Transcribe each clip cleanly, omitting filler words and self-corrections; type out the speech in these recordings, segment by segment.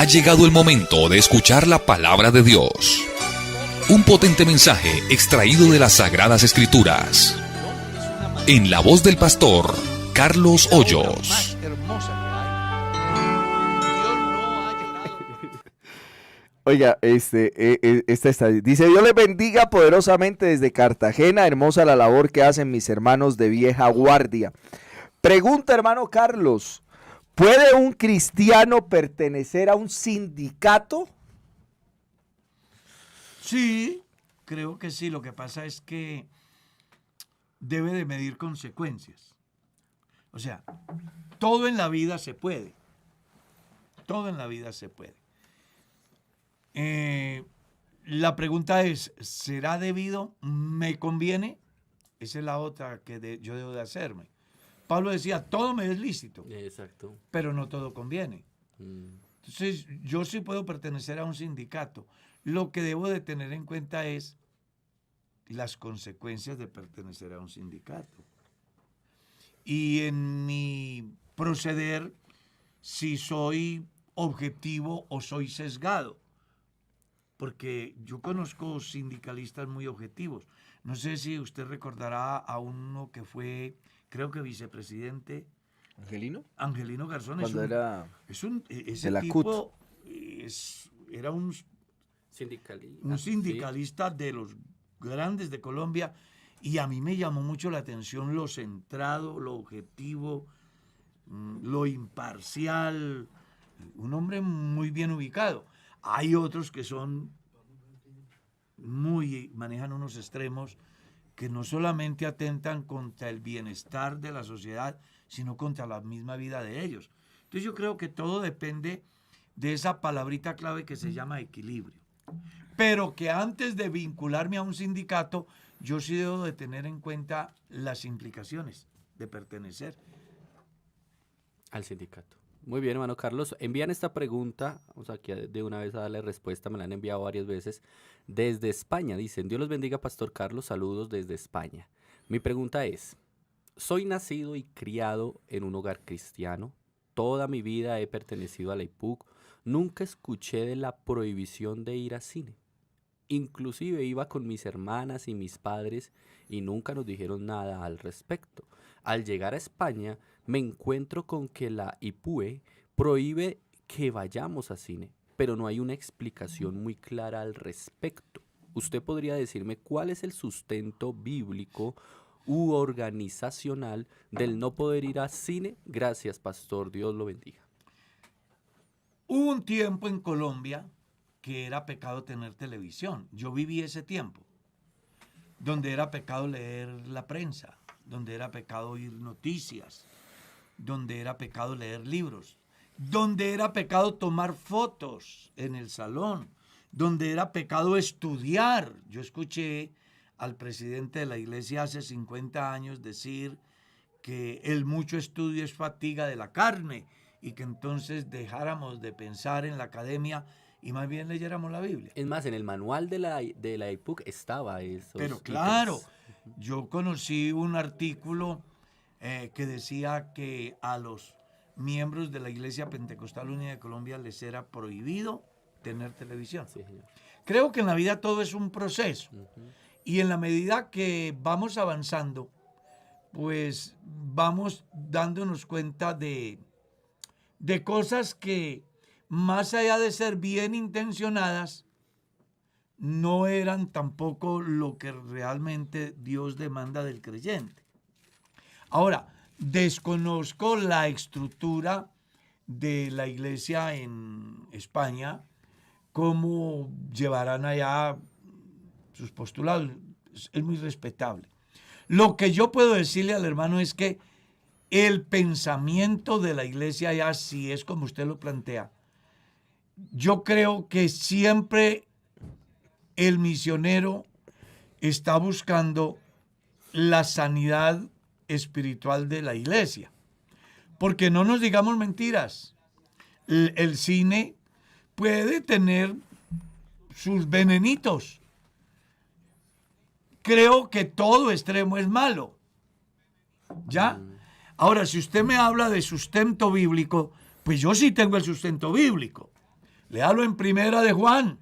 Ha llegado el momento de escuchar la palabra de Dios. Un potente mensaje extraído de las Sagradas Escrituras. En la voz del pastor Carlos Hoyos. Oiga, esta está, dice: Dios les bendiga poderosamente desde Cartagena. Hermosa la labor que hacen mis hermanos de vieja guardia. Pregunta, hermano Carlos: ¿puede un cristiano pertenecer a un sindicato? Sí, creo que sí. Lo que pasa es que debe de medir consecuencias. O sea, todo en la vida se puede. Todo en la vida se puede. La pregunta es, ¿será debido? ¿Me conviene? Esa es la otra que yo debo de hacerme. Pablo decía, todo me es lícito. Exacto. Pero no todo conviene. Entonces, yo sí puedo pertenecer a un sindicato. Lo que debo de tener en cuenta es las consecuencias de pertenecer a un sindicato. Y en mi proceder, si soy objetivo o soy sesgado. Porque yo conozco sindicalistas muy objetivos. No sé si usted recordará a uno que fue, creo que vicepresidente. ¿Angelino? Angelino Garzón. Cuando era ese de la tipo era un Sindicalista. sindicalista de los grandes de Colombia, y a mí me llamó mucho la atención lo centrado, lo objetivo, lo imparcial, un hombre muy bien ubicado. Hay otros que manejan unos extremos que no solamente atentan contra el bienestar de la sociedad, sino contra la misma vida de ellos. Entonces yo creo que todo depende de esa palabrita clave que se llama equilibrio. Pero que antes de vincularme a un sindicato, yo sí debo de tener en cuenta las implicaciones de pertenecer al sindicato. Muy bien, hermano Carlos. Envían esta pregunta, vamos aquí de una vez a darle respuesta, me la han enviado varias veces, desde España. Dicen, Dios los bendiga, Pastor Carlos, saludos desde España. Mi pregunta es, soy nacido y criado en un hogar cristiano, toda mi vida he pertenecido a la IPUC, nunca escuché de la prohibición de ir a cine. Inclusive iba con mis hermanas y mis padres y nunca nos dijeron nada al respecto. Al llegar a España me encuentro con que la IPUE prohíbe que vayamos a cine, pero no hay una explicación muy clara al respecto. ¿Usted podría decirme cuál es el sustento bíblico u organizacional del no poder ir a cine? Gracias, pastor, Dios lo bendiga. Hubo un tiempo en Colombia que era pecado tener televisión. Yo viví ese tiempo, donde era pecado leer la prensa, donde era pecado oír noticias, donde era pecado leer libros, donde era pecado tomar fotos en el salón, donde era pecado estudiar. Yo escuché al presidente de la iglesia hace 50 años decir que el mucho estudio es fatiga de la carne y que entonces dejáramos de pensar en la academia y más bien leyéramos la Biblia. Es más, en el manual de la IPUC estaba eso. Pero claro, yo conocí un artículo que decía que a los miembros de la Iglesia Pentecostal Unida de Colombia les era prohibido tener televisión. Sí, señor. Creo que en la vida todo es un proceso. Y en la medida que vamos avanzando, pues vamos dándonos cuenta de cosas que, más allá de ser bien intencionadas, no eran tampoco lo que realmente Dios demanda del creyente. Ahora, desconozco la estructura de la iglesia en España, cómo llevarán allá sus postulados. Es muy respetable. Lo que yo puedo decirle al hermano es que el pensamiento de la iglesia allá, si es como usted lo plantea, yo creo que siempre el misionero está buscando la sanidad espiritual de la iglesia. Porque no nos digamos mentiras. El cine puede tener sus venenitos. Creo que todo extremo es malo. ¿Ya? Ahora, si usted me habla de sustento bíblico, pues yo sí tengo el sustento bíblico. Léalo en Primera de Juan.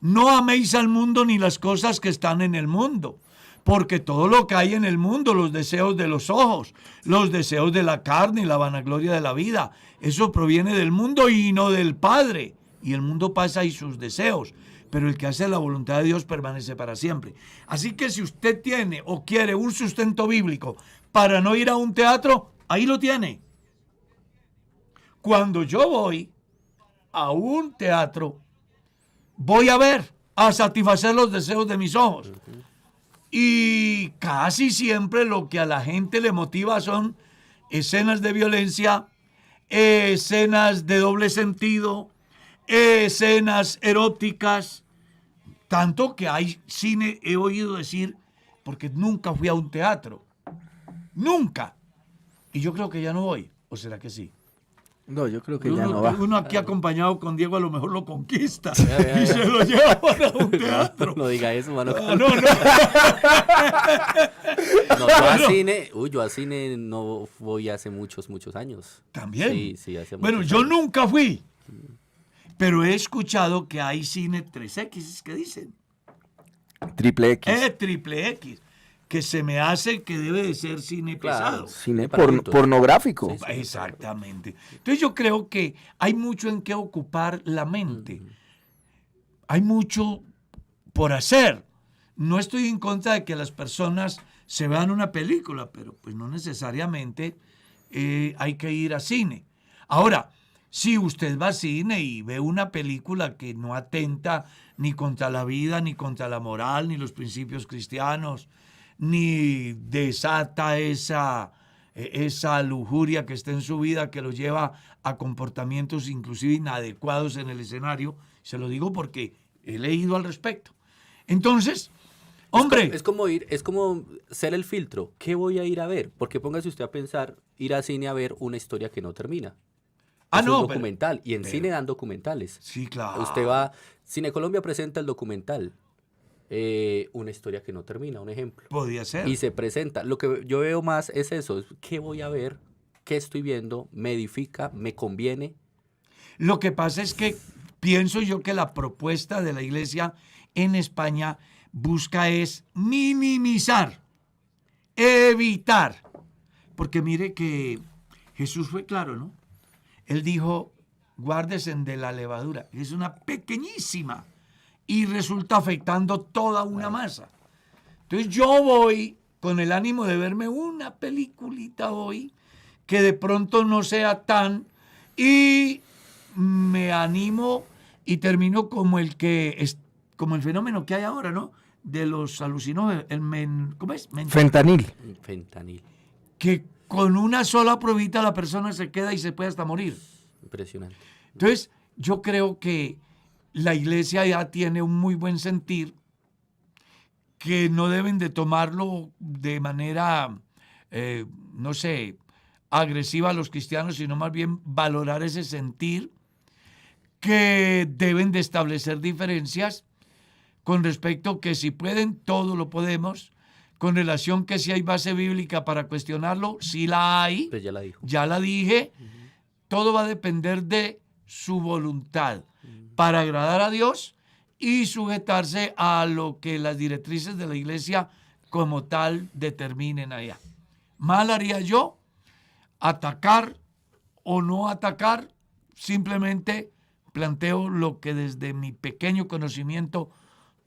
No améis al mundo ni las cosas que están en el mundo, porque todo lo que hay en el mundo, los deseos de los ojos, los deseos de la carne y la vanagloria de la vida, eso proviene del mundo y no del Padre. Y el mundo pasa y sus deseos, pero el que hace la voluntad de Dios permanece para siempre. Así que si usted tiene o quiere un sustento bíblico para no ir a un teatro, ahí lo tiene. Cuando yo voy a un teatro, voy a ver, a satisfacer los deseos de mis ojos. Y casi siempre lo que a la gente le motiva son escenas de violencia, escenas de doble sentido, escenas eróticas. Tanto que hay cine, he oído decir, porque nunca fui a un teatro. Nunca. Y yo creo que ya no voy. ¿O será que sí? No, yo creo que ya no va. Uno aquí acompañado con Diego a lo mejor lo conquista y se lo lleva para un teatro. No diga eso, mano. No, no. No, yo a cine no voy hace muchos años. ¿También? Sí, hace Bueno, muchos yo años. nunca fui, pero he escuchado que hay cine 3X, ¿qué dicen? Triple X. Triple X, que se me hace que debe de ser cine Claro. pesado. Cine para adultos. pornográfico. Sí, sí. Exactamente. Entonces yo creo que hay mucho en qué ocupar la mente. Hay mucho por hacer. No estoy en contra de que las personas se vean una película, pero pues no necesariamente hay que ir a cine. Ahora, si usted va a cine y ve una película que no atenta ni contra la vida, ni contra la moral, ni los principios cristianos, ni desata esa lujuria que está en su vida, que lo lleva a comportamientos inclusive inadecuados en el escenario, se lo digo porque he leído al respecto. Entonces, hombre... Es como ser el filtro. ¿Qué voy a ir a ver? Porque póngase usted a pensar, ir al cine a ver una historia que no termina. Es un documental. Y en cine dan documentales. Sí, claro. Usted va... Cine Colombia presenta el documental. Una historia que no termina, un ejemplo. Podía ser. Y se presenta. Lo que yo veo más es eso. ¿Qué voy a ver? ¿Qué estoy viendo? ¿Me edifica? ¿Me conviene? Lo que pasa es que pienso yo que la propuesta de la iglesia en España busca es minimizar, evitar. Porque mire que Jesús fue claro, ¿no? Él dijo, guárdese de la levadura. Es una pequeñísima y resulta afectando toda una masa. Entonces yo voy con el ánimo de verme una peliculita hoy que de pronto no sea tan, y me animo y termino como el fenómeno que hay ahora, ¿no? De los alucinógenos, ¿cómo es? Fentanil. Fentanil. Que con una sola pruebita la persona se queda y se puede hasta morir. Impresionante. Entonces, yo creo que la iglesia ya tiene un muy buen sentir, que no deben de tomarlo de manera, no sé, agresiva a los cristianos, sino más bien valorar ese sentir, que deben de establecer diferencias con respecto que si pueden, todo lo podemos, con relación que si hay base bíblica para cuestionarlo, sí la hay, Pues ya la dijo. ya la dije, todo va a depender de su voluntad para agradar a Dios y sujetarse a lo que las directrices de la iglesia como tal determinen allá. Mal haría yo atacar o no atacar, simplemente planteo lo que desde mi pequeño conocimiento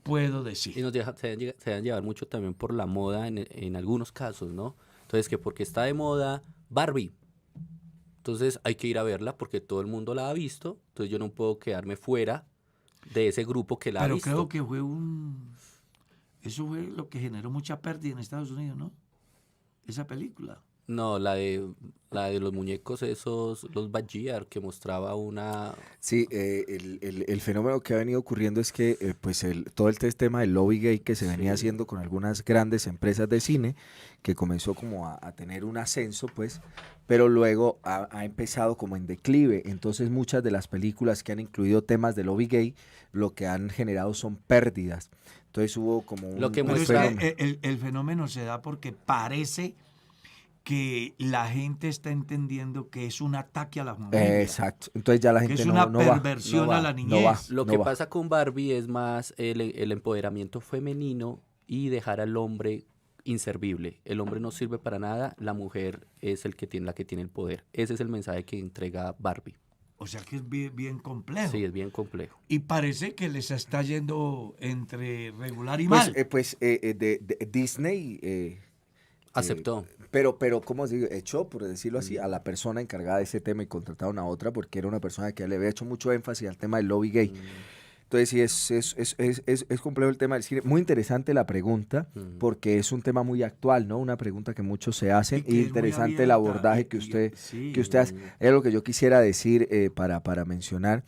puedo decir. Y se dejan llevar mucho también por la moda en algunos casos, ¿no? Entonces, que porque está de moda Barbie, entonces hay que ir a verla porque todo el mundo la ha visto, entonces yo no puedo quedarme fuera de ese grupo que la ha visto. Pero creo que eso fue lo que generó mucha pérdida en Estados Unidos, ¿no? Esa película. No, la de los muñecos esos, los Bajir, que mostraba una... Sí, el fenómeno que ha venido ocurriendo es que todo el tema del lobby gay que se venía haciendo con algunas grandes empresas de cine, que comenzó como a tener un ascenso, pues, pero luego ha empezado como en declive. Entonces muchas de las películas que han incluido temas de lobby gay, lo que han generado son pérdidas. Entonces hubo como un... Lo que Pero es muestra- que el fenómeno se da porque parece que la gente está entendiendo que es un ataque a la familia. Exacto. Entonces ya la Que gente es no, una no va. perversión no va, a la no niñez. va. Lo que pasa con Barbie es más el empoderamiento femenino y dejar al hombre inservible. El hombre no sirve para nada, la mujer es la que tiene el poder. Ese es el mensaje que entrega Barbie. O sea que es bien, bien complejo. Sí, es bien complejo. Y parece que les está yendo entre regular y Pues, mal. de Disney Aceptó. pero ¿cómo se dice? Echó, por decirlo así, a la persona encargada de ese tema y contrataron a otra porque era una persona que le había hecho mucho énfasis al tema del lobby gay. Entonces sí, es complejo el tema del cine. Muy interesante la pregunta porque es un tema muy actual, ¿no? Una pregunta que muchos se hacen Y que y es muy interesante el abierta, abordaje y- que y- usted, sí. que usted hace. Es lo que yo quisiera decir para mencionar.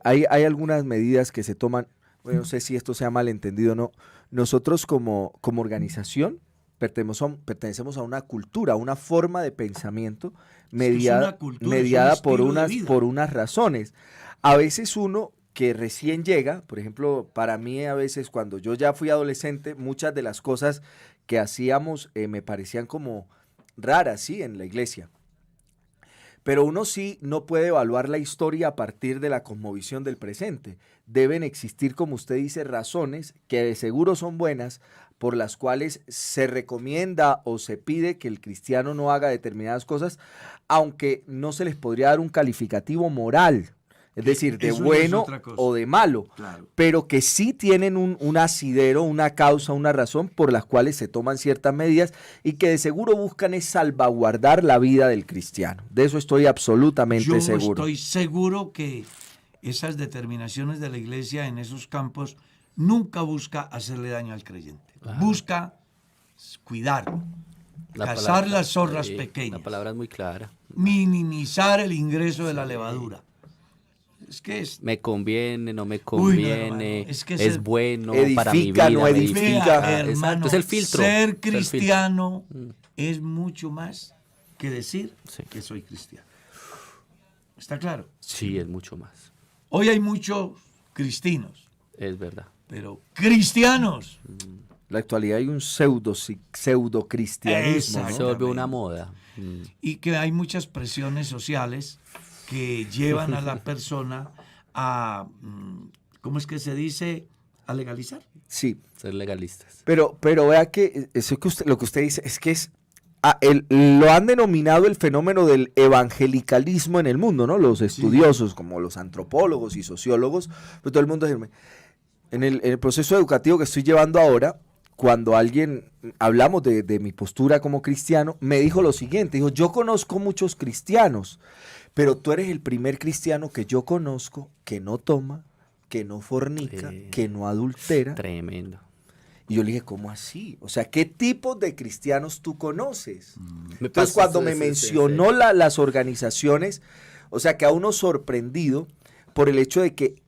Hay algunas medidas que se toman, bueno, no sé si esto sea malentendido o no. Nosotros como organización pertenecemos a una cultura, a una forma de pensamiento mediada, una cultura, es un mediada por estilo de vida. unas razones. A veces uno que recién llega, por ejemplo, para mí a veces cuando yo ya fui adolescente, muchas de las cosas que hacíamos me parecían como raras, sí, en la iglesia. Pero uno sí no puede evaluar la historia a partir de la cosmovisión del presente. Deben existir, como usted dice, razones que de seguro son buenas por las cuales se recomienda o se pide que el cristiano no haga determinadas cosas, aunque no se les podría dar un calificativo moral, es decir, de Eso ya es bueno otra cosa. o de malo, Claro. pero que sí tienen un asidero, una causa, una razón por las cuales se toman ciertas medidas y que de seguro buscan es salvaguardar la vida del cristiano. De eso estoy absolutamente Yo seguro. estoy seguro que esas determinaciones de la iglesia en esos campos nunca busca hacerle daño al creyente. Busca cuidarlo, cazar las zorras La pequeñas, palabra es muy clara. minimizar el ingreso de la levadura. Es que es... Me conviene, no me Uy, no, conviene, hermano, es que es ser- bueno edifica, para mi vida. no me edifica. Vea, Exacto, hermano, es el filtro. ser es el filtro. cristiano es mucho más que decir Sí. que soy cristiano. ¿Está claro? Sí, es mucho más. Hoy hay muchos cristinos, Es verdad. pero cristianos. En la actualidad hay un pseudo cristianismo, Exacto. Se volvió una moda. Y que hay muchas presiones sociales que llevan a la persona a, ¿cómo es que se dice? A legalizar. Sí, Ser legalistas. pero vea que eso que lo que usted dice es que lo han denominado el fenómeno del evangelicalismo en el mundo, ¿no? Los estudiosos, como los antropólogos y sociólogos, pero todo el mundo dice, en el proceso educativo que estoy llevando ahora, cuando hablamos de mi postura como cristiano, me dijo lo siguiente, dijo, yo conozco muchos cristianos, pero tú eres el primer cristiano que yo conozco que no toma, que no fornica, que no adultera. Tremendo. Y yo le dije, ¿cómo así? O sea, ¿qué tipos de cristianos tú conoces? Me Entonces, pasa cuando eso, me sí, mencionó las organizaciones, o sea, que a uno sorprendido por el hecho de que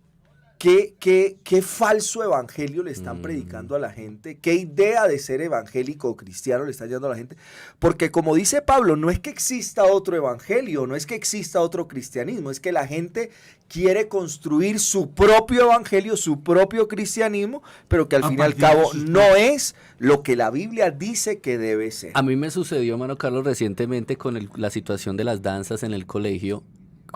qué falso evangelio le están predicando a la gente, qué idea de ser evangélico o cristiano le están dando a la gente, porque como dice Pablo, no es que exista otro evangelio, no es que exista otro cristianismo, es que la gente quiere construir su propio evangelio, su propio cristianismo, pero que al A fin y al partir de cabo sus no es lo que la Biblia dice que debe ser. A mí me sucedió, mano Carlos, recientemente con la situación de las danzas en el colegio.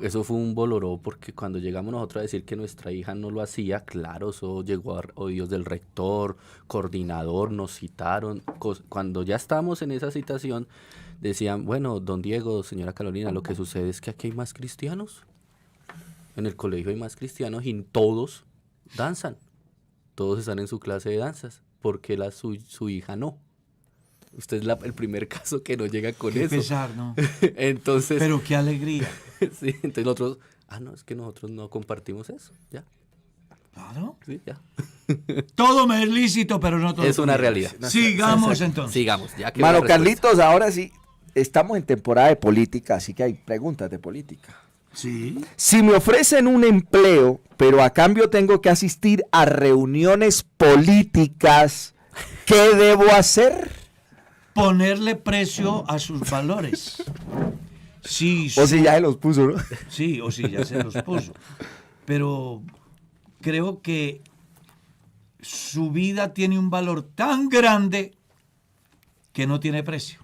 Eso fue un boloró porque cuando llegamos nosotros a decir que nuestra hija no lo hacía, claro, eso llegó a oídos del rector, coordinador, nos citaron. Cuando ya estábamos en esa citación, decían, bueno, don Diego, señora Carolina, lo que sucede es que aquí hay más cristianos. En el colegio hay más cristianos y todos danzan. Todos están en su clase de danzas. porque su hija no? Usted es el primer caso que no llega con Qué eso. pesar, ¿no? Entonces, Pero qué alegría. sí, entonces nosotros, no, es que nosotros no compartimos eso, ya, Claro. sí, ya. Todo me es lícito, pero no todo. Es una conviene. realidad. Sigamos entonces. Sigamos, ya que Mano una respuesta. Carlitos, ahora sí, estamos en temporada de política, así que hay preguntas de política. Sí. Si me ofrecen un empleo, pero a cambio tengo que asistir a reuniones políticas, ¿qué debo hacer? Ponerle precio a sus valores. Sí, O si ya se los puso, ¿no? sí, o si ya se los puso. Pero creo que su vida tiene un valor tan grande que no tiene precio.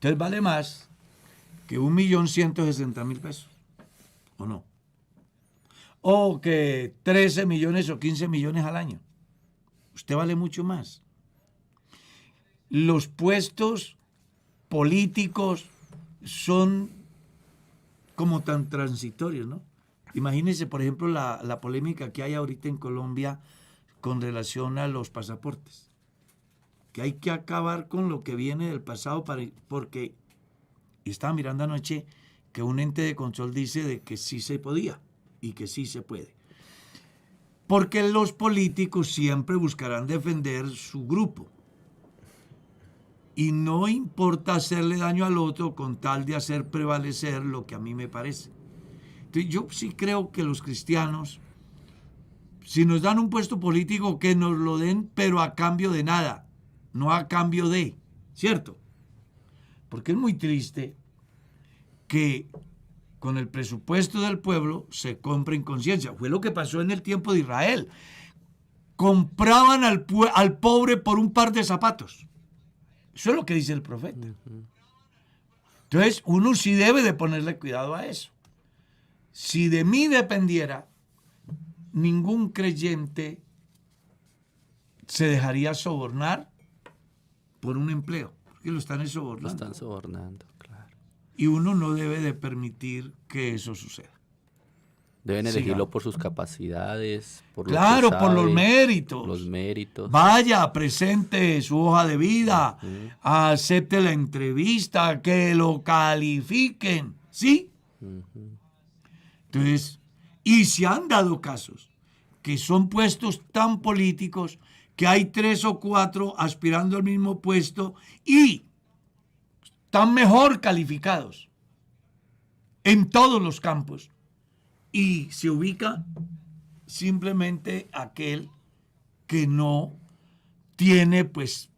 Entonces vale más que 1.160.000 pesos, ¿o no? O que 13 millones o 15 millones al año. Usted vale mucho más. Los puestos políticos son como tan transitorios, ¿no? Imagínense, por ejemplo, la polémica que hay ahorita en Colombia con relación a los pasaportes. Que hay que acabar con lo que viene del pasado porque estaba mirando anoche que un ente de control dice de que sí se podía y que sí se puede. Porque los políticos siempre buscarán defender su grupo. Y no importa hacerle daño al otro con tal de hacer prevalecer lo que a mí me parece. Entonces, yo sí creo que los cristianos, si nos dan un puesto político, que nos lo den, pero a cambio de nada, no a cambio de, ¿cierto? Porque es muy triste que con el presupuesto del pueblo se compre en conciencia. Fue lo que pasó en el tiempo de Israel. Compraban al pobre por un par de zapatos. Eso es lo que dice el profeta. Entonces, uno sí debe de ponerle cuidado a eso. Si de mí dependiera, ningún creyente se dejaría sobornar por un empleo, porque lo están sobornando. Lo están sobornando, claro. Y uno no debe de permitir que eso suceda. Deben elegirlo Sigamos. por sus capacidades, por lo que Claro, por sabe, los méritos. Los méritos. Vaya, presente su hoja de vida, acepte la entrevista, que lo califiquen, ¿sí? Entonces, y se han dado casos que son puestos tan políticos que hay 3 o 4 aspirando al mismo puesto y están mejor calificados en todos los campos. Y se ubica simplemente aquel que no tiene pues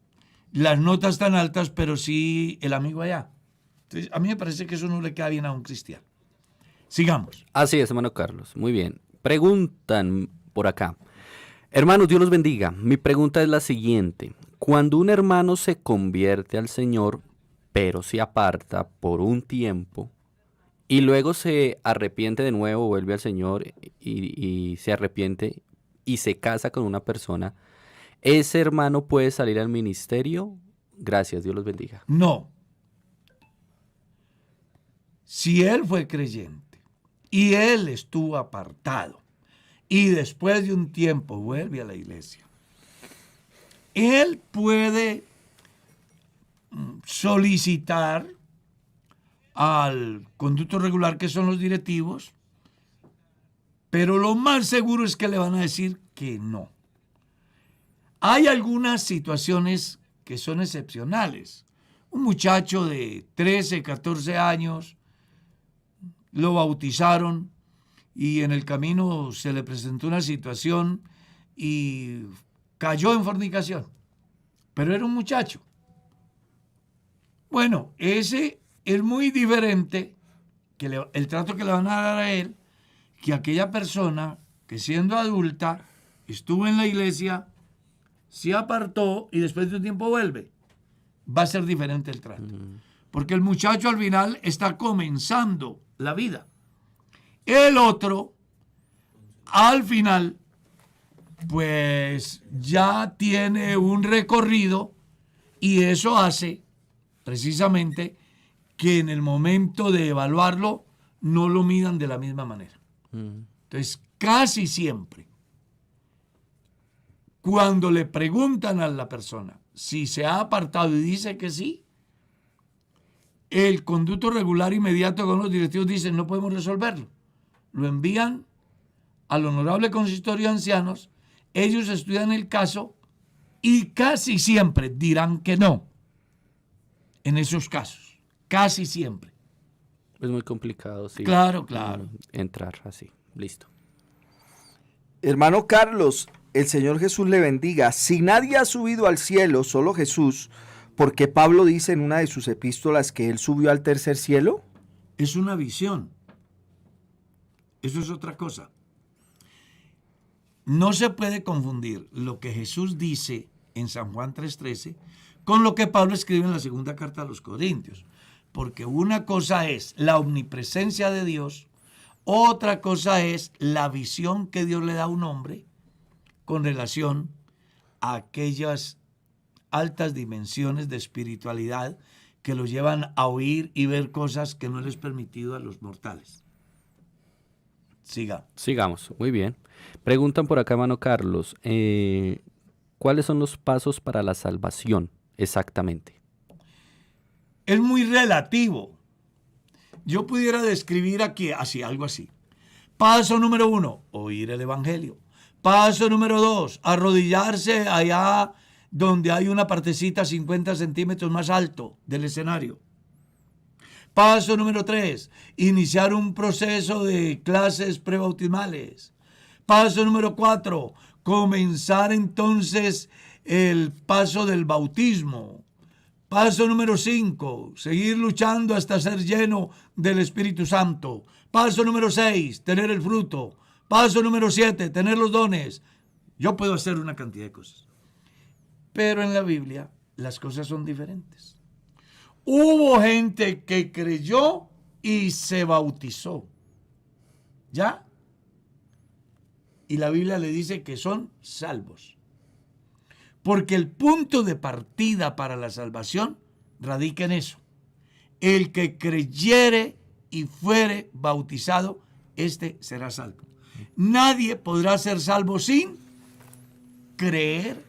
las notas tan altas, pero sí el amigo allá. Entonces, a mí me parece que eso no le queda bien a un cristiano. Sigamos. Así es, hermano Carlos. Muy bien. Preguntan por acá. Hermanos, Dios los bendiga. Mi pregunta es la siguiente. Cuando un hermano se convierte al Señor, pero se aparta por un tiempo, y luego se arrepiente de nuevo, vuelve al Señor y se arrepiente y se casa con una persona, ¿ese hermano puede salir al ministerio? Gracias, Dios los bendiga. No. Si él fue creyente y él estuvo apartado y después de un tiempo vuelve a la iglesia, él puede solicitar al conducto regular, que son los directivos, pero lo más seguro es que le van a decir que no. Hay algunas situaciones que son excepcionales. Un muchacho de 13, 14 años lo bautizaron y en el camino se le presentó una situación y cayó en fornicación, pero era un muchacho. Bueno, ese es muy diferente que el trato que le van a dar a él que aquella persona que siendo adulta estuvo en la iglesia, se apartó y después de un tiempo vuelve. Va a ser diferente el trato. Porque el muchacho al final está comenzando la vida. El otro, al final, pues ya tiene un recorrido y eso hace precisamente que en el momento de evaluarlo no lo midan de la misma manera. Entonces, casi siempre, cuando le preguntan a la persona si se ha apartado y dice que sí, el conducto regular inmediato con los directivos dice no podemos resolverlo. Lo envían al honorable consistorio de ancianos, ellos estudian el caso y casi siempre dirán que no en esos casos. Casi siempre. Es muy complicado, sí. Claro, claro. Entrar así. Listo. Hermano Carlos, el Señor Jesús le bendiga. Si nadie ha subido al cielo, solo Jesús, ¿por qué Pablo dice en una de sus epístolas que él subió al tercer cielo? Es una visión. Eso es otra cosa. No se puede confundir lo que Jesús dice en San Juan 3:13 con lo que Pablo escribe en la segunda carta a los Corintios. porque una cosa es la omnipresencia de Dios, otra cosa es la visión que Dios le da a un hombre con relación a aquellas altas dimensiones de espiritualidad que los llevan a oír y ver cosas que no les es permitido a los mortales. Sigamos, muy bien. Preguntan por acá, hermano Carlos, ¿cuáles son los pasos para la salvación exactamente? Es muy relativo. Yo pudiera describir aquí algo así. Paso número 1, oír el evangelio. Paso número 2, arrodillarse allá donde hay una partecita 50 centímetros más alto del escenario. Paso número 3, iniciar un proceso de clases prebautismales. Paso número 4, comenzar entonces el paso del bautismo. Paso número 5, seguir luchando hasta ser lleno del Espíritu Santo. Paso número 6, tener el fruto. Paso número 7, tener los dones. Yo puedo hacer una cantidad de cosas. Pero en la Biblia las cosas son diferentes. Hubo gente que creyó y se bautizó. ¿Ya? Y la Biblia le dice que son salvos. Porque el punto de partida para la salvación radica en eso. El que creyere y fuere bautizado, este será salvo. Nadie podrá ser salvo sin creer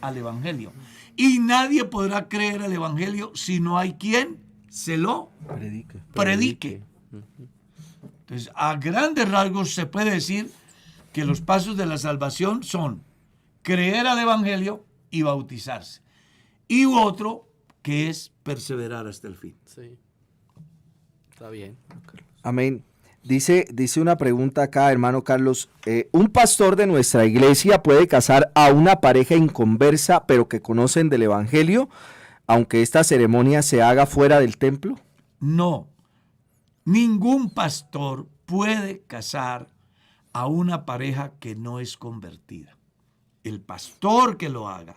al Evangelio. Y nadie podrá creer al Evangelio si no hay quien se lo predique. Entonces, a grandes rasgos se puede decir que los pasos de la salvación son creer al Evangelio y bautizarse. Y otro que es perseverar hasta el fin. Sí. Está bien. Amén. Dice una pregunta acá, hermano Carlos. ¿Un pastor de nuestra iglesia puede casar a una pareja inconversa, pero que conocen del Evangelio, aunque esta ceremonia se haga fuera del templo? No. Ningún pastor puede casar a una pareja que no es convertida. El pastor que lo haga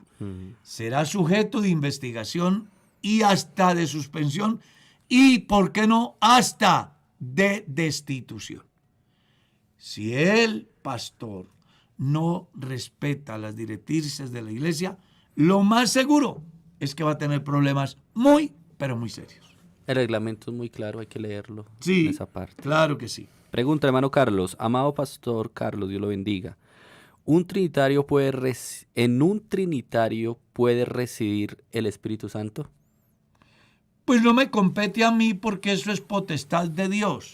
será sujeto de investigación y hasta de suspensión y, ¿por qué no?, hasta de destitución. Si el pastor no respeta las directrices de la iglesia, lo más seguro es que va a tener problemas muy, pero muy serios. El reglamento es muy claro, hay que leerlo. Sí, en esa parte. claro que sí. Pregunta, hermano Carlos. Amado pastor Carlos, Dios lo bendiga. ¿En un trinitario puede residir el Espíritu Santo? Pues no me compete a mí porque eso es potestad de Dios.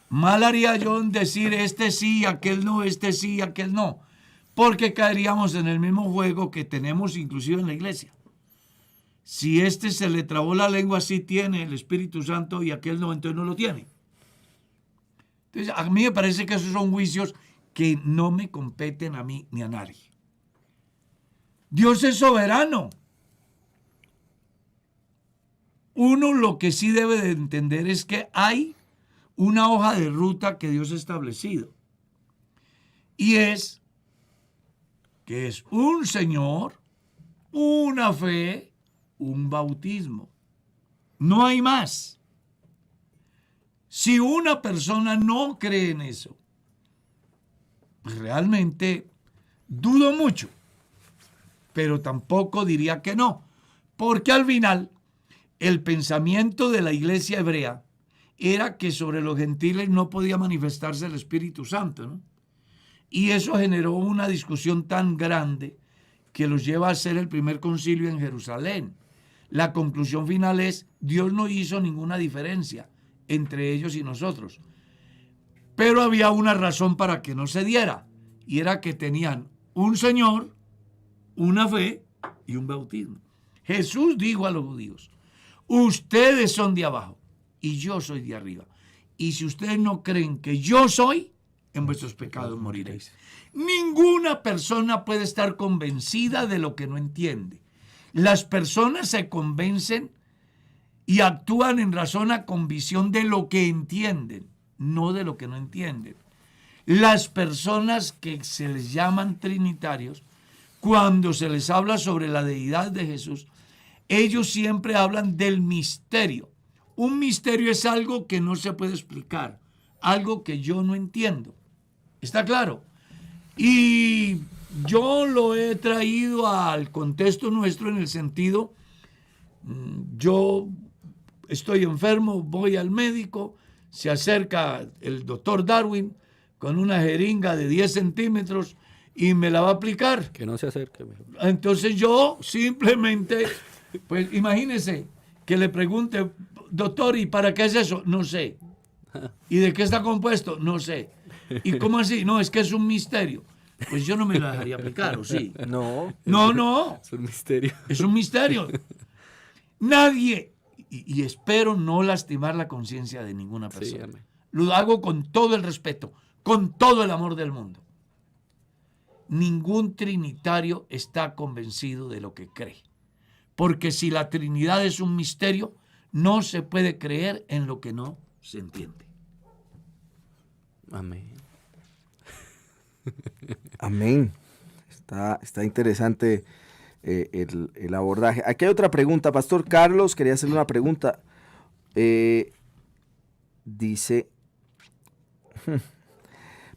Mal haría yo en decir este sí, aquel no, este sí, aquel no. Porque caeríamos en el mismo juego que tenemos inclusive en la iglesia. Si este se le trabó la lengua, sí tiene el Espíritu Santo y aquel no, entonces no lo tiene. Entonces, a mí me parece que esos son juicios que no me competen a mí ni a nadie. Dios es soberano. Uno lo que sí debe de entender es que hay una hoja de ruta que Dios ha establecido. Y es que es un Señor, una fe, un bautismo. No hay más. Si una persona no cree en eso, pues realmente dudo mucho, pero tampoco diría que no, porque al final el pensamiento de la iglesia hebrea era que sobre los gentiles no podía manifestarse el Espíritu Santo, ¿no? Y eso generó una discusión tan grande que los lleva a hacer el primer concilio en Jerusalén. La conclusión final es: Dios no hizo ninguna diferencia entre ellos y nosotros. Pero había una razón para que no se diera, y era que tenían un Señor, una fe y un bautismo. Jesús dijo a los judíos: ustedes son de abajo y yo soy de arriba. Y si ustedes no creen que yo soy, en vuestros pecados moriréis. Ninguna persona puede estar convencida de lo que no entiende. Las personas se convencen y actúan en razón a convicción de lo que entienden, no de lo que no entienden. Las personas que se les llaman trinitarios, cuando se les habla sobre la deidad de Jesús, ellos siempre hablan del misterio. Un misterio es algo que no se puede explicar, algo que yo no entiendo. ¿Está claro? Y yo lo he traído al contexto nuestro en el sentido, yo estoy enfermo, voy al médico, se acerca el doctor Darwin con una jeringa de 10 centímetros y me la va a aplicar. Que no se acerque. Mejor. Entonces yo simplemente, pues imagínese que le pregunte, doctor, ¿y para qué es eso? No sé. ¿Y de qué está compuesto? No sé. ¿Y cómo así? No, es que es un misterio. Pues yo no me lo dejaría aplicar, ¿o sí? No. No. Es un misterio. Es un misterio. Nadie, y espero no lastimar la conciencia de ninguna persona. amén. Lo hago con todo el respeto, con todo el amor del mundo. Ningún trinitario está convencido de lo que cree. Porque si la Trinidad es un misterio, no se puede creer en lo que no se entiende. Amén. Amén. Está interesante el abordaje. Aquí hay otra pregunta. Pastor Carlos, quería hacerle una pregunta. Dice,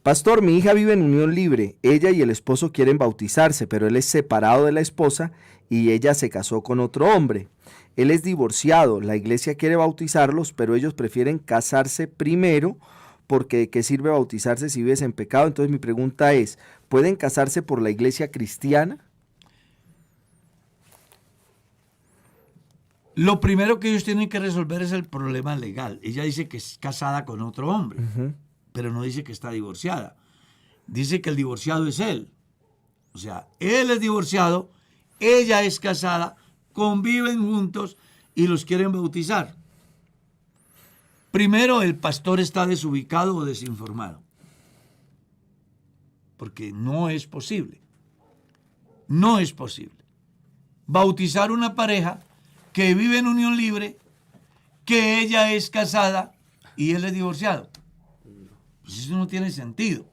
Pastor, mi hija vive en unión libre. Ella y el esposo quieren bautizarse, pero él es separado de la esposa y ella se casó con otro hombre. Él es divorciado. La iglesia quiere bautizarlos, pero ellos prefieren casarse primero porque ¿de qué sirve bautizarse si vives en pecado? Entonces mi pregunta es, ¿pueden casarse por la iglesia cristiana? Lo primero que ellos tienen que resolver es el problema legal. Ella dice que es casada con otro hombre, pero no dice que está divorciada. Dice que el divorciado es él. O sea, él es divorciado, ella es casada, conviven juntos y los quieren bautizar. Primero, el pastor está desubicado o desinformado. Porque no es posible. No es posible. Bautizar una pareja que vive en unión libre, que ella es casada y él es divorciado. Pues eso no tiene sentido.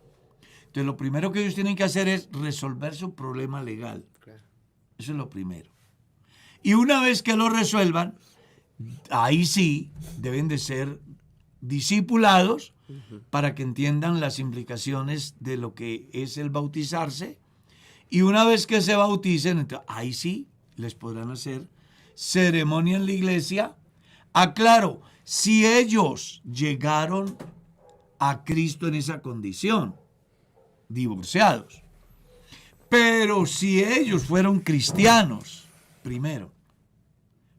Entonces, lo primero que ellos tienen que hacer es resolver su problema legal. Eso es lo primero. Y una vez que lo resuelvan, ahí sí deben de ser discipulados para que entiendan las implicaciones de lo que es el bautizarse. Y una vez que se bauticen, entonces, ahí sí les podrán hacer ceremonia en la iglesia. Aclaro, si ellos llegaron a Cristo en esa condición, divorciados. Pero si ellos fueron cristianos, primero.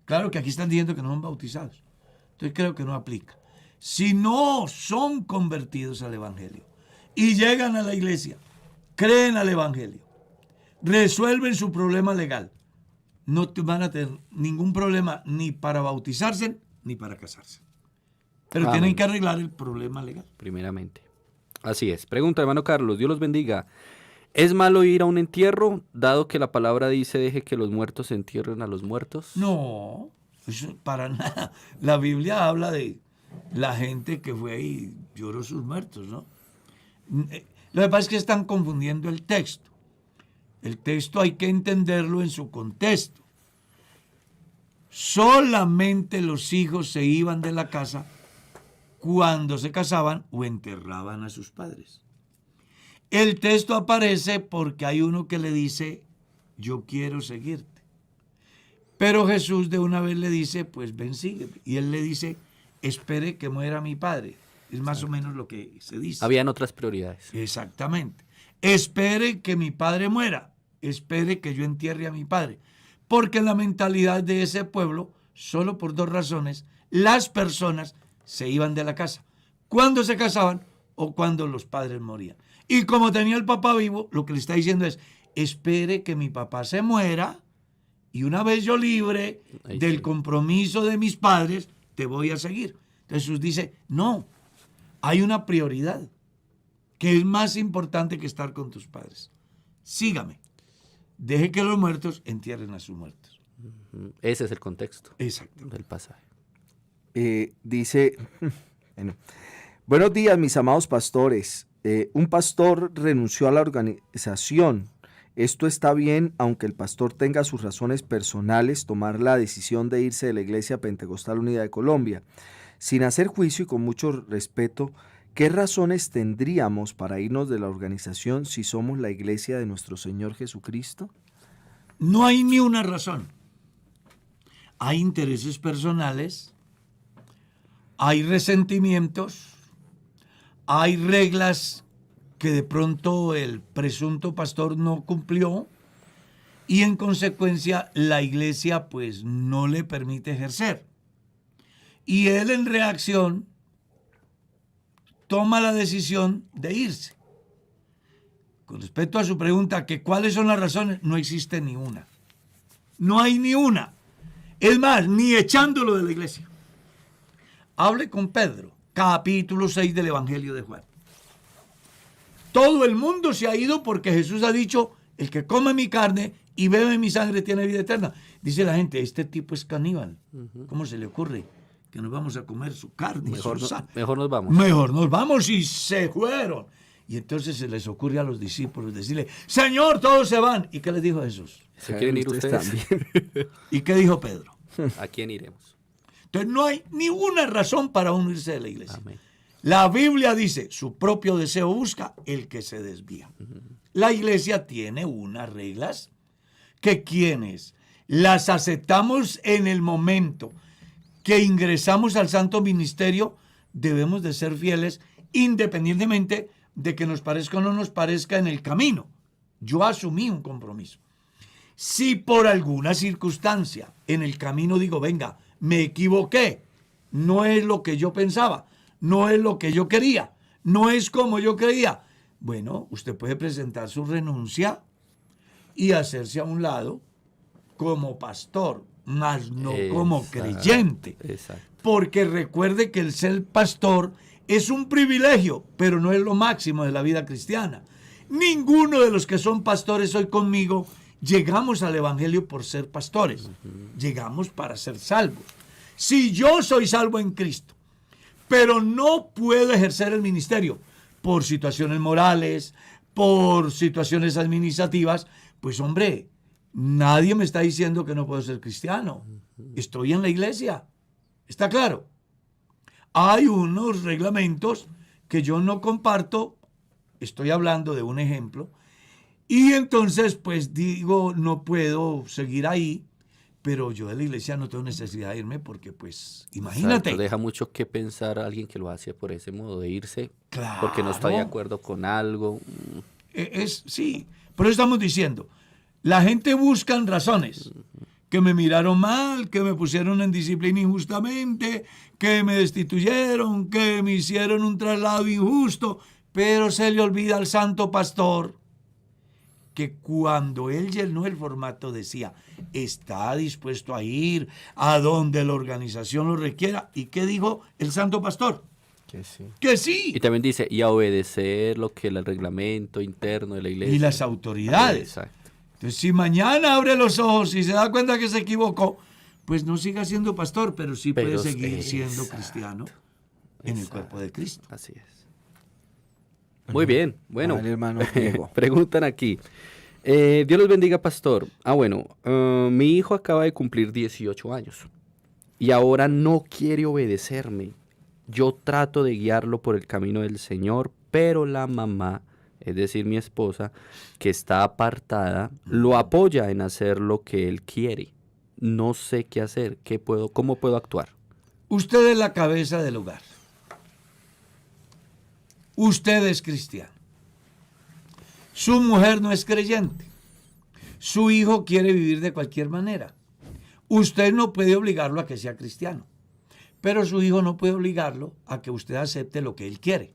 Claro que aquí están diciendo que no son bautizados. Entonces creo que no aplica. Si no son convertidos al Evangelio y llegan a la iglesia, creen al Evangelio, resuelven su problema legal, no van a tener ningún problema ni para bautizarse ni para casarse. Pero tienen que arreglar el problema legal. Primeramente. Así es. Pregunta, hermano Carlos, Dios los bendiga. ¿Es malo ir a un entierro, dado que la palabra dice deje que los muertos entierren a los muertos? No, eso para nada. La Biblia habla de la gente que fue y lloró sus muertos, ¿no? Lo que pasa es que están confundiendo el texto. El texto hay que entenderlo en su contexto. Solamente los hijos se iban de la casa cuando se casaban o enterraban a sus padres. El texto aparece porque hay uno que le dice, yo quiero seguirte. Pero Jesús de una vez le dice, pues ven, sígueme. Y él le dice, espere que muera mi padre. Es más o menos lo que se dice. Habían otras prioridades. Exactamente. Espere que mi padre muera. Espere que yo entierre a mi padre. Porque en la mentalidad de ese pueblo, solo por dos razones, las personas se iban de la casa. Cuando se casaban o cuando los padres morían. Y como tenía el papá vivo, lo que le está diciendo es, espere que mi papá se muera y una vez yo libre del compromiso de mis padres, te voy a seguir. Entonces Jesús dice, no, hay una prioridad que es más importante que estar con tus padres. Sígame. Deje que los muertos entierren a sus muertos. Ese es el contexto. Exacto. Del pasaje. Dice, bueno, buenos días mis amados pastores. Un pastor renunció a la organización Esto está bien, aunque el pastor tenga sus razones personales, tomar la decisión de irse de la Iglesia Pentecostal Unida de Colombia. Sin hacer juicio y con mucho respeto, ¿qué razones tendríamos para irnos de la organización si somos la iglesia de nuestro Señor Jesucristo? No hay ni una razón. Hay intereses personales, hay resentimientos, hay reglas que de pronto el presunto pastor no cumplió y en consecuencia la iglesia pues no le permite ejercer. Y él en reacción toma la decisión de irse. Con respecto a su pregunta, que cuáles son las razones, no existe ni una. No hay ni una. Es más, ni echándolo de la iglesia. Hable con Pedro, capítulo 6 del Evangelio de Juan. Todo el mundo se ha ido porque Jesús ha dicho, el que come mi carne y bebe mi sangre tiene vida eterna. Dice la gente, este tipo es caníbal. ¿Cómo se le ocurre que nos vamos a comer su carne? Mejor nos vamos. Mejor nos vamos, y se fueron. Y entonces se les ocurre a los discípulos decirle, Señor, todos se van. ¿Y qué les dijo Jesús? ¿Se quieren ir ustedes? También. ¿Y qué dijo Pedro? ¿A quién iremos? Entonces no hay ninguna razón para unirse de la iglesia. Amén. La Biblia dice, su propio deseo busca el que se desvía. La iglesia tiene unas reglas que quienes las aceptamos en el momento que ingresamos al santo ministerio, debemos de ser fieles independientemente de que nos parezca o no nos parezca en el camino. Yo asumí un compromiso. Si por alguna circunstancia en el camino digo, venga, me equivoqué, no es lo que yo pensaba, no es lo que yo quería, no es como yo creía, bueno, usted puede presentar su renuncia y hacerse a un lado como pastor, más no como creyente. Exacto. Porque recuerde que el ser pastor es un privilegio, pero no es lo máximo de la vida cristiana. Ninguno de los que son pastores hoy conmigo llegamos al evangelio por ser pastores. Llegamos para ser salvos. Si yo soy salvo en Cristo, pero no puedo ejercer el ministerio por situaciones morales, por situaciones administrativas, pues hombre, nadie me está diciendo que no puedo ser cristiano. Estoy en la iglesia. ¿Está claro? Hay unos reglamentos que yo no comparto, estoy hablando de un ejemplo, y entonces pues digo, no puedo seguir ahí, pero yo de la iglesia no tengo necesidad de irme porque pues, imagínate. Exacto, deja mucho que pensar a alguien que lo hace por ese modo de irse, Claro. porque no está de acuerdo con algo. Sí, por eso estamos diciendo, la gente busca razones, que me miraron mal, que me pusieron en disciplina injustamente, que me destituyeron, que me hicieron un traslado injusto, pero se le olvida al santo pastor que cuando él llenó el formato decía, está dispuesto a ir a donde la organización lo requiera. ¿Y qué dijo el santo pastor? Que sí. Que sí. Y también dice, y a obedecer lo que el reglamento interno de la iglesia. Y las autoridades. Exacto. Entonces, si mañana abre los ojos y se da cuenta que se equivocó, pues no siga siendo pastor, pero sí puede seguir siendo cristiano en el cuerpo de Cristo. Así es. Muy bien. Bueno, Vale, hermano Diego. preguntan aquí. Dios los bendiga, pastor. Mi hijo acaba de cumplir 18 años y ahora no quiere obedecerme. Yo trato de guiarlo por el camino del Señor, pero la mamá, es decir, mi esposa, que está apartada, lo apoya en hacer lo que él quiere. No sé qué hacer, cómo puedo actuar. Usted es la cabeza del hogar. Usted es cristiano. Su mujer no es creyente. Su hijo quiere vivir de cualquier manera. Usted no puede obligarlo a que sea cristiano, pero su hijo no puede obligarlo a que usted acepte lo que él quiere.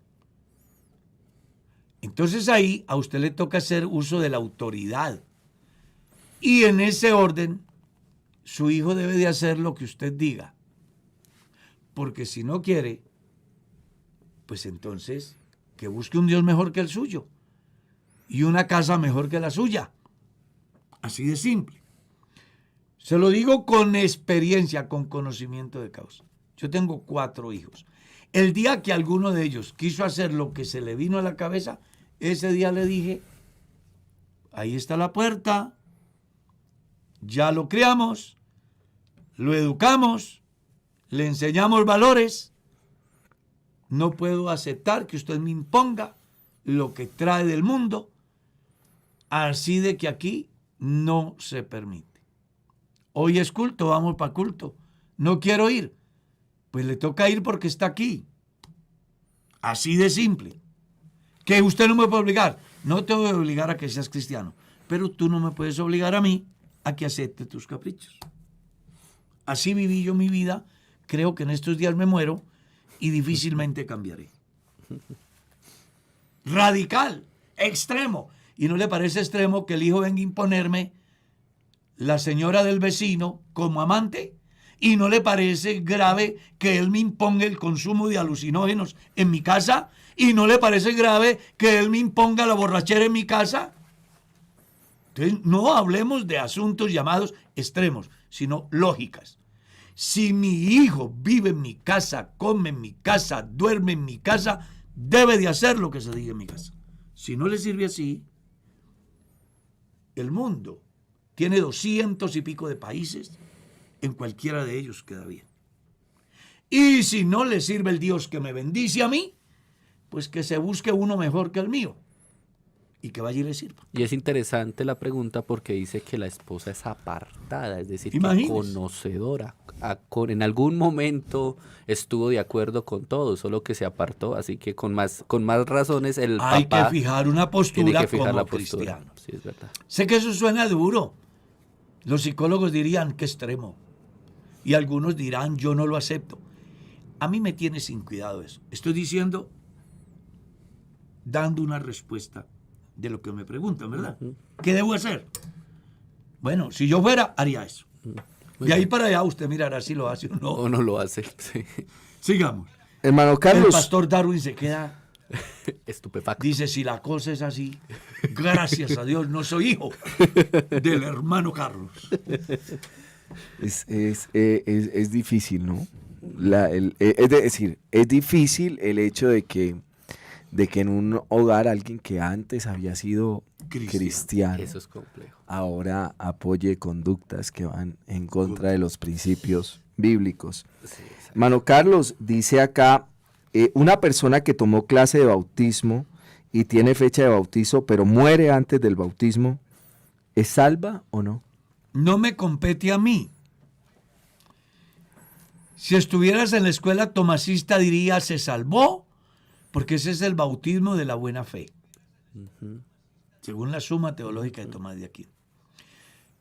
Entonces ahí a usted le toca hacer uso de la autoridad. Y en ese orden, su hijo debe de hacer lo que usted diga. Porque si no quiere, pues entonces que busque un Dios mejor que el suyo y una casa mejor que la suya. Así de simple. Se lo digo con experiencia, con conocimiento de causa. Yo tengo 4 hijos. El día que alguno de ellos quiso hacer lo que se le vino a la cabeza, ese día le dije, ahí está la puerta, ya lo criamos, lo educamos, le enseñamos valores. No puedo aceptar que usted me imponga lo que trae del mundo, así de que aquí no se permite. Hoy es culto, vamos para culto. No quiero ir, pues le toca ir porque está aquí. Así de simple. Que usted no me puede obligar. No te voy a obligar a que seas cristiano, pero tú no me puedes obligar a mí a que acepte tus caprichos. Así viví yo mi vida. Creo que en estos días me muero y difícilmente cambiaré. Radical, extremo. ¿Y no le parece extremo que el hijo venga a imponerme la señora del vecino como amante? ¿Y no le parece grave que él me imponga el consumo de alucinógenos en mi casa? ¿Y no le parece grave que él me imponga la borrachera en mi casa? Entonces, no hablemos de asuntos llamados extremos, sino lógicas. Si mi hijo vive en mi casa, come en mi casa, duerme en mi casa, debe de hacer lo que se diga en mi casa. Si no le sirve así, el mundo tiene 200 y pico de países, en cualquiera de ellos queda bien. Y si no le sirve el Dios que me bendice a mí, pues que se busque uno mejor que el mío y que vaya y le sirva. Y es interesante la pregunta porque dice que la esposa es apartada, es decir, que Imagínese. conocedora. En algún momento estuvo de acuerdo con todo, solo que se apartó, así que con más razones el Hay papá que fijar una tiene postura que fijar como la postura. cristiano. Sí, es verdad. Sé que eso suena duro. Los psicólogos dirían, qué extremo. Y algunos dirán, yo no lo acepto. A mí me tiene sin cuidado eso. Estoy diciendo, dando una respuesta de lo que me preguntan, ¿verdad? ¿Qué debo hacer? Bueno, si yo fuera, haría eso. De ahí para allá usted mirará si lo hace o no. O no lo hace. Sí. Sigamos. Hermano El Carlos, pastor Darwin se queda, Estupefacto. dice, si la cosa es así, gracias a Dios no soy hijo del hermano Carlos. es difícil, ¿no? Es decir, es difícil el hecho de que en un hogar alguien que antes había sido cristiano Eso es complejo. ahora apoye conductas que van en contra de los principios bíblicos. Sí, exacto. Hermano Carlos, dice acá, una persona que tomó clase de bautismo y tiene fecha de bautizo, pero muere antes del bautismo, ¿es salva o no? No me compete a mí. Si estuvieras en la escuela tomasista diría se salvó, porque ese es el bautismo de la buena fe, según la Suma Teológica de Tomás de Aquino.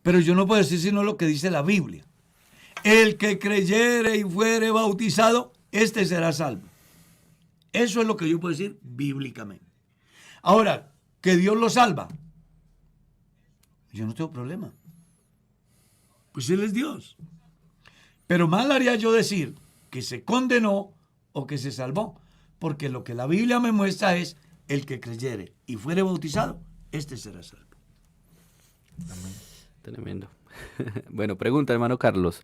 Pero yo no puedo decir sino lo que dice la Biblia. El que creyere y fuere bautizado, este será salvo. Eso es lo que yo puedo decir bíblicamente. Ahora, que Dios lo salva, yo no tengo problema. Pues Él es Dios. Pero mal haría yo decir que se condenó o que se salvó, porque lo que la Biblia me muestra es el que creyere y fuere bautizado, este será salvo. Tremendo. Bueno, pregunta, hermano Carlos.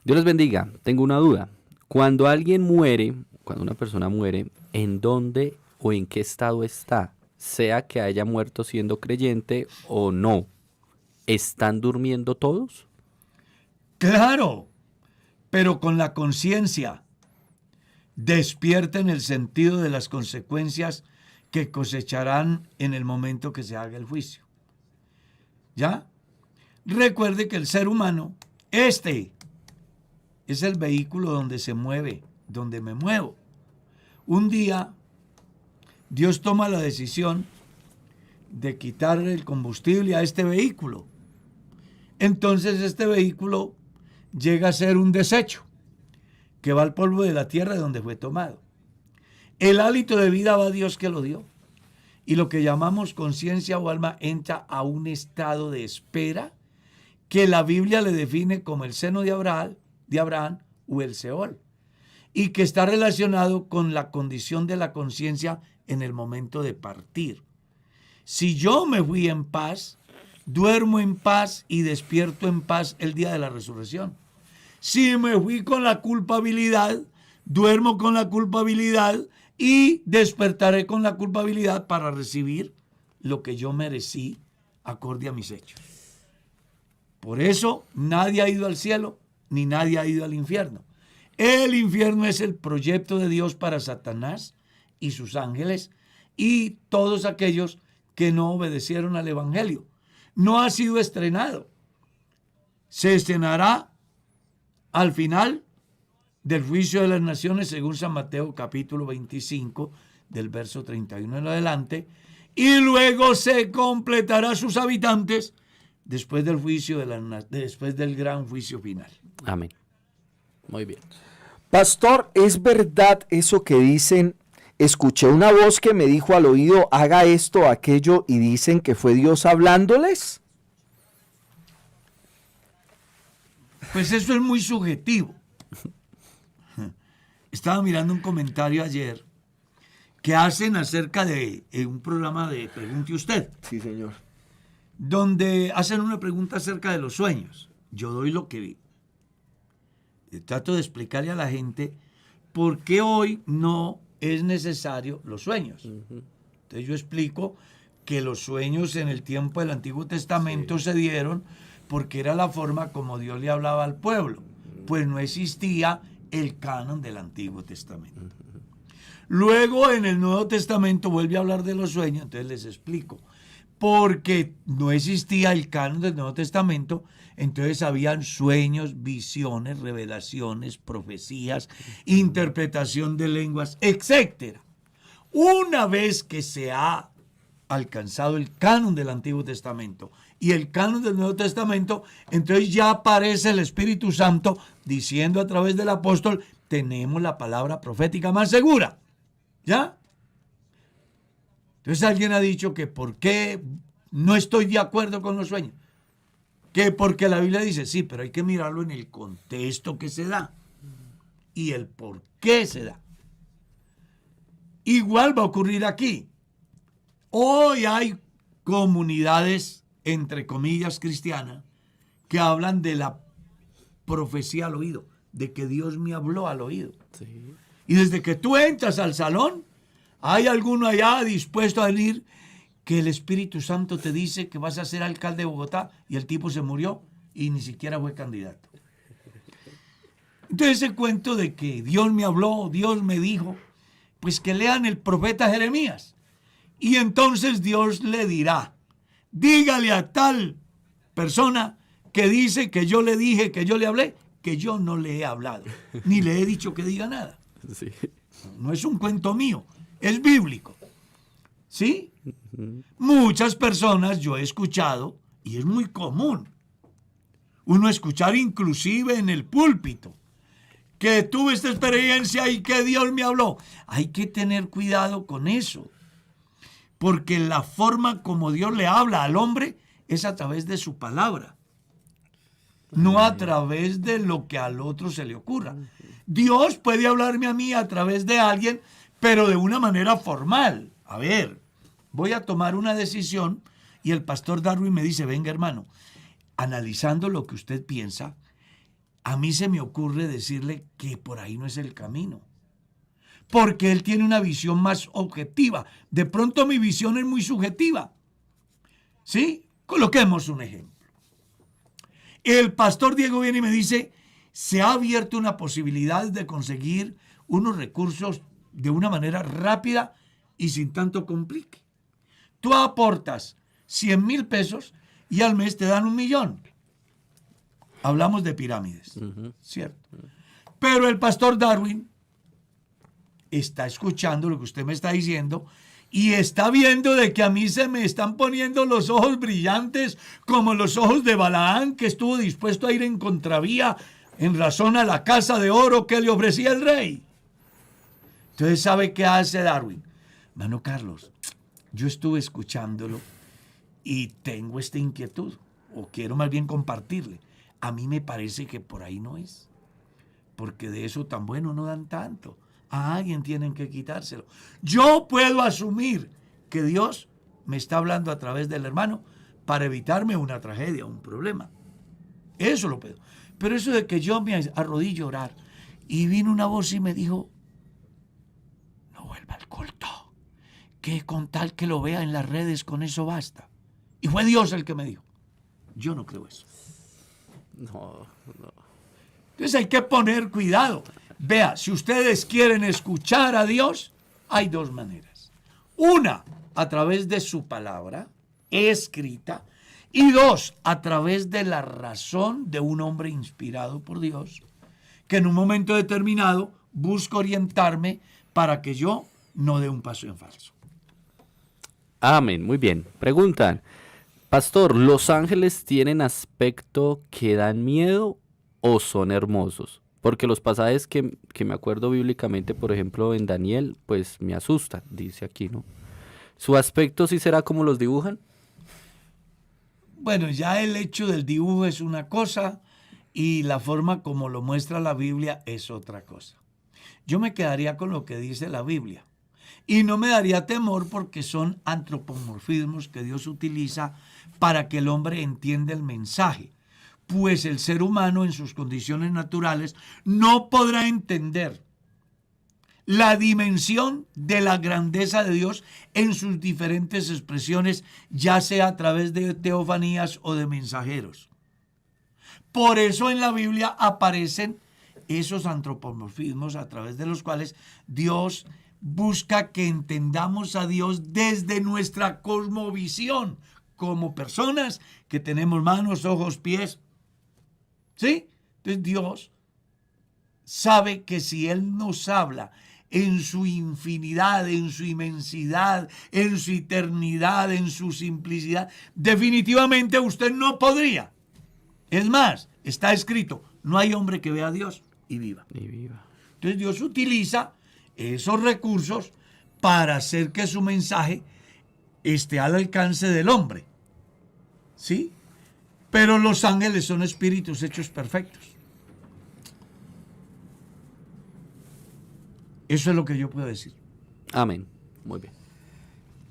Dios les bendiga. Tengo una duda. Cuando alguien muere, cuando una persona muere, ¿en dónde o en qué estado está? Sea que haya muerto siendo creyente o no. ¿Están durmiendo todos? Claro, pero con la conciencia. Despierten el sentido de las consecuencias que cosecharán en el momento que se haga el juicio. ¿Ya? Recuerde que el ser humano, este es el vehículo donde se mueve, donde me muevo. Un día, Dios toma la decisión de quitar el combustible a este vehículo. Entonces este vehículo llega a ser un desecho que va al polvo de la tierra de donde fue tomado. El hálito de vida va a Dios que lo dio. Y lo que llamamos conciencia o alma entra a un estado de espera que la Biblia le define como el seno de Abraham o el Seol, y que está relacionado con la condición de la conciencia en el momento de partir. Si yo me fui en paz, duermo en paz y despierto en paz el día de la resurrección. Si me fui con la culpabilidad, duermo con la culpabilidad y despertaré con la culpabilidad para recibir lo que yo merecí acorde a mis hechos. Por eso nadie ha ido al cielo, ni nadie ha ido al infierno. El infierno es el proyecto de Dios para Satanás y sus ángeles y todos aquellos que no obedecieron al evangelio. No ha sido estrenado. Se estrenará al final del juicio de las naciones, según San Mateo capítulo 25, del verso 31 en adelante, y luego se completará sus habitantes después del juicio después del gran juicio final. Amén. Muy bien. Pastor, ¿es verdad eso que dicen? Escuché una voz que me dijo al oído, haga esto, aquello, y dicen que fue Dios hablándoles. Pues eso es muy subjetivo. Estaba mirando un comentario ayer que hacen acerca de un programa de Pregunte Usted, Sí, señor. donde hacen una pregunta acerca de los sueños. Yo doy lo que vi. Trato de explicarle a la gente por qué hoy no es necesario los sueños. Entonces yo explico que los sueños en el tiempo del Antiguo Testamento se dieron porque era la forma como Dios le hablaba al pueblo, pues no existía el canon del Antiguo Testamento. Luego en el Nuevo Testamento vuelve a hablar de los sueños, entonces les explico. Porque no existía el canon del Nuevo Testamento, entonces habían sueños, visiones, revelaciones, profecías, interpretación de lenguas, etc. Una vez que se ha alcanzado el canon del Antiguo Testamento y el canon del Nuevo Testamento, entonces ya aparece el Espíritu Santo diciendo a través del apóstol, tenemos la palabra profética más segura. ¿Ya? Entonces alguien ha dicho que por qué no estoy de acuerdo con los sueños. Que porque la Biblia dice, sí, pero hay que mirarlo en el contexto que se da y el por qué se da. Igual va a ocurrir aquí. Hoy hay comunidades, entre comillas, cristianas, que hablan de la profecía al oído, de que Dios me habló al oído. Sí. Y desde que tú entras al salón, hay alguno allá dispuesto a venir que el Espíritu Santo te dice que vas a ser alcalde de Bogotá y el tipo se murió y ni siquiera fue candidato. Entonces ese cuento de que Dios me habló, Dios me dijo, pues que lean el profeta Jeremías. Y entonces Dios le dirá, dígale a tal persona que dice que yo le dije, que yo le hablé, que yo no le he hablado, ni le he dicho que diga nada. Sí. No es un cuento mío, es bíblico. ¿Sí? Muchas personas yo he escuchado, y es muy común, uno escuchar inclusive en el púlpito, que tuve esta experiencia y que Dios me habló. Hay que tener cuidado con eso, porque la forma como Dios le habla al hombre es a través de su palabra, no a través de lo que al otro se le ocurra. Dios puede hablarme a mí a través de alguien, pero de una manera formal. A ver, voy a tomar una decisión y el pastor Darwin me dice, venga hermano, analizando lo que usted piensa, a mí se me ocurre decirle que por ahí no es el camino. Porque él tiene una visión más objetiva. De pronto mi visión es muy subjetiva. ¿Sí? Coloquemos un ejemplo. El pastor Diego viene y me dice, se ha abierto una posibilidad de conseguir unos recursos de una manera rápida y sin tanto complique. Tú aportas 100,000 pesos y al mes te dan 1,000,000. Hablamos de pirámides, ¿cierto? Pero el pastor Darwin está escuchando lo que usted me está diciendo y está viendo de que a mí se me están poniendo los ojos brillantes como los ojos de Balaán, que estuvo dispuesto a ir en contravía en razón a la casa de oro que le ofrecía el rey. Entonces, ¿sabe qué hace Darwin? Mano Carlos, yo estuve escuchándolo y tengo esta inquietud, o quiero más bien compartirle. A mí me parece que por ahí no es, porque de eso tan bueno no dan tanto. A alguien tienen que quitárselo. Yo puedo asumir que Dios me está hablando a través del hermano para evitarme una tragedia, un problema. Eso lo puedo. Pero eso de que yo me arrodillo a orar y vino una voz y me dijo, no vuelva al culto, que con tal que lo vea en las redes con eso basta. Y fue Dios el que me dijo. Yo no creo eso. No, no. Entonces hay que poner cuidado. Vea, si ustedes quieren escuchar a Dios, hay dos maneras. Una, a través de su palabra escrita, y dos, a través de la razón de un hombre inspirado por Dios, que en un momento determinado busca orientarme para que yo no dé un paso en falso. Amén, muy bien. Preguntan, pastor, ¿los ángeles tienen aspecto que dan miedo o son hermosos? Porque los pasajes que me acuerdo bíblicamente, por ejemplo, en Daniel, pues me asustan, dice aquí, ¿no? ¿Su aspecto sí será como los dibujan? Bueno, ya el hecho del dibujo es una cosa y la forma como lo muestra la Biblia es otra cosa. Yo me quedaría con lo que dice la Biblia y no me daría temor porque son antropomorfismos que Dios utiliza para que el hombre entienda el mensaje. Pues el ser humano en sus condiciones naturales no podrá entender la dimensión de la grandeza de Dios en sus diferentes expresiones, ya sea a través de teofanías o de mensajeros. Por eso en la Biblia aparecen esos antropomorfismos a través de los cuales Dios busca que entendamos a Dios desde nuestra cosmovisión, como personas que tenemos manos, ojos, pies. ¿Sí? Entonces Dios sabe que si Él nos habla en su infinidad, en su inmensidad, en su eternidad, en su simplicidad, definitivamente usted no podría. Es más, está escrito, no hay hombre que vea a Dios y viva. Y viva. Entonces Dios utiliza esos recursos para hacer que su mensaje esté al alcance del hombre. ¿Sí? Pero los ángeles son espíritus hechos perfectos. Eso es lo que yo puedo decir. Amén. Muy bien.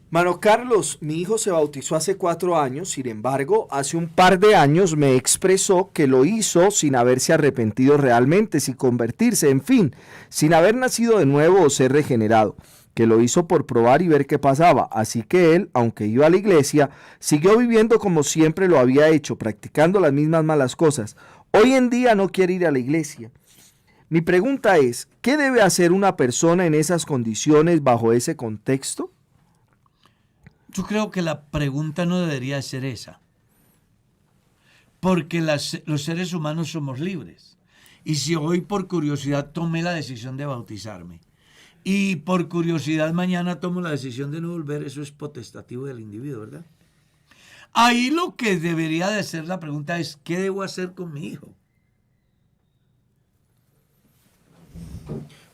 Mano Carlos, mi hijo se bautizó hace 4 años, sin embargo, hace un par de años me expresó que lo hizo sin haberse arrepentido realmente, sin convertirse, en fin, sin haber nacido de nuevo o ser regenerado, que lo hizo por probar y ver qué pasaba. Así que él, aunque iba a la iglesia, siguió viviendo como siempre lo había hecho, practicando las mismas malas cosas. Hoy en día no quiere ir a la iglesia. Mi pregunta es, ¿qué debe hacer una persona en esas condiciones bajo ese contexto? Yo creo que la pregunta no debería ser esa, porque los seres humanos somos libres. Y si hoy por curiosidad tomé la decisión de bautizarme y por curiosidad mañana tomo la decisión de no volver, eso es potestativo del individuo, ¿verdad? Ahí lo que debería de ser la pregunta es, ¿qué debo hacer con mi hijo?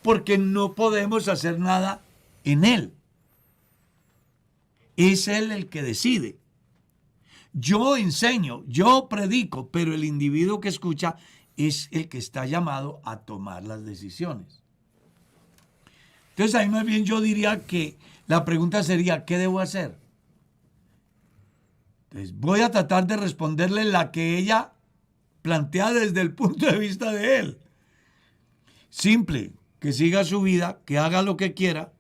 Porque no podemos hacer nada en él. Es él el que decide. Yo enseño, yo predico, pero el individuo que escucha es el que está llamado a tomar las decisiones. Entonces ahí más bien yo diría que la pregunta sería, ¿qué debo hacer? Entonces voy a tratar de responderle la que ella plantea desde el punto de vista de él. Simple, que siga su vida, que haga lo que quiera,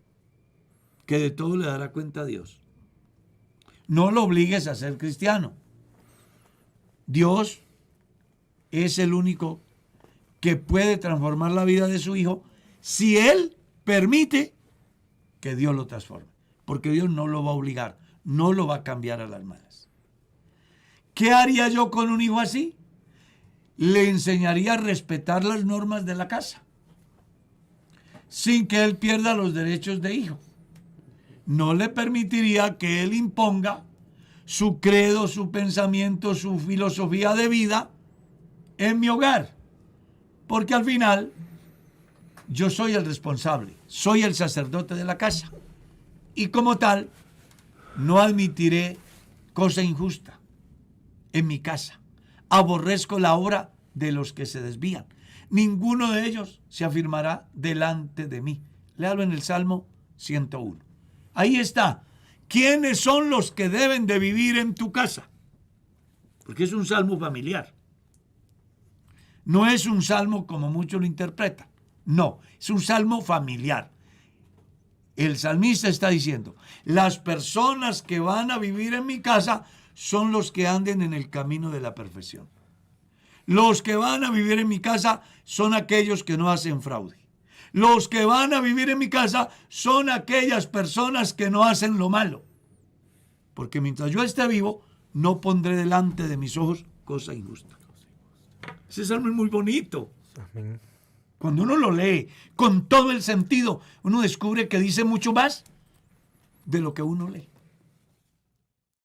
que de todo le dará cuenta a Dios. No lo obligues a ser cristiano. Dios es el único que puede transformar la vida de su hijo si él permite que Dios lo transforme. Porque Dios no lo va a obligar, no lo va a cambiar a las malas. ¿Qué haría yo con un hijo así? Le enseñaría a respetar las normas de la casa, sin que él pierda los derechos de hijo. No le permitiría que él imponga su credo, su pensamiento, su filosofía de vida en mi hogar. Porque al final yo soy el responsable, soy el sacerdote de la casa. Y como tal, no admitiré cosa injusta en mi casa. Aborrezco la obra de los que se desvían. Ninguno de ellos se afirmará delante de mí. Léalo en el Salmo 101. Ahí está. ¿Quiénes son los que deben de vivir en tu casa? Porque es un salmo familiar. No es un salmo como muchos lo interpretan. No, es un salmo familiar. El salmista está diciendo, las personas que van a vivir en mi casa son los que anden en el camino de la perfección. Los que van a vivir en mi casa son aquellos que no hacen fraude. Los que van a vivir en mi casa son aquellas personas que no hacen lo malo. Porque mientras yo esté vivo, no pondré delante de mis ojos cosa injusta. Ese salmo es muy bonito. Amén. Cuando uno lo lee con todo el sentido, uno descubre que dice mucho más de lo que uno lee.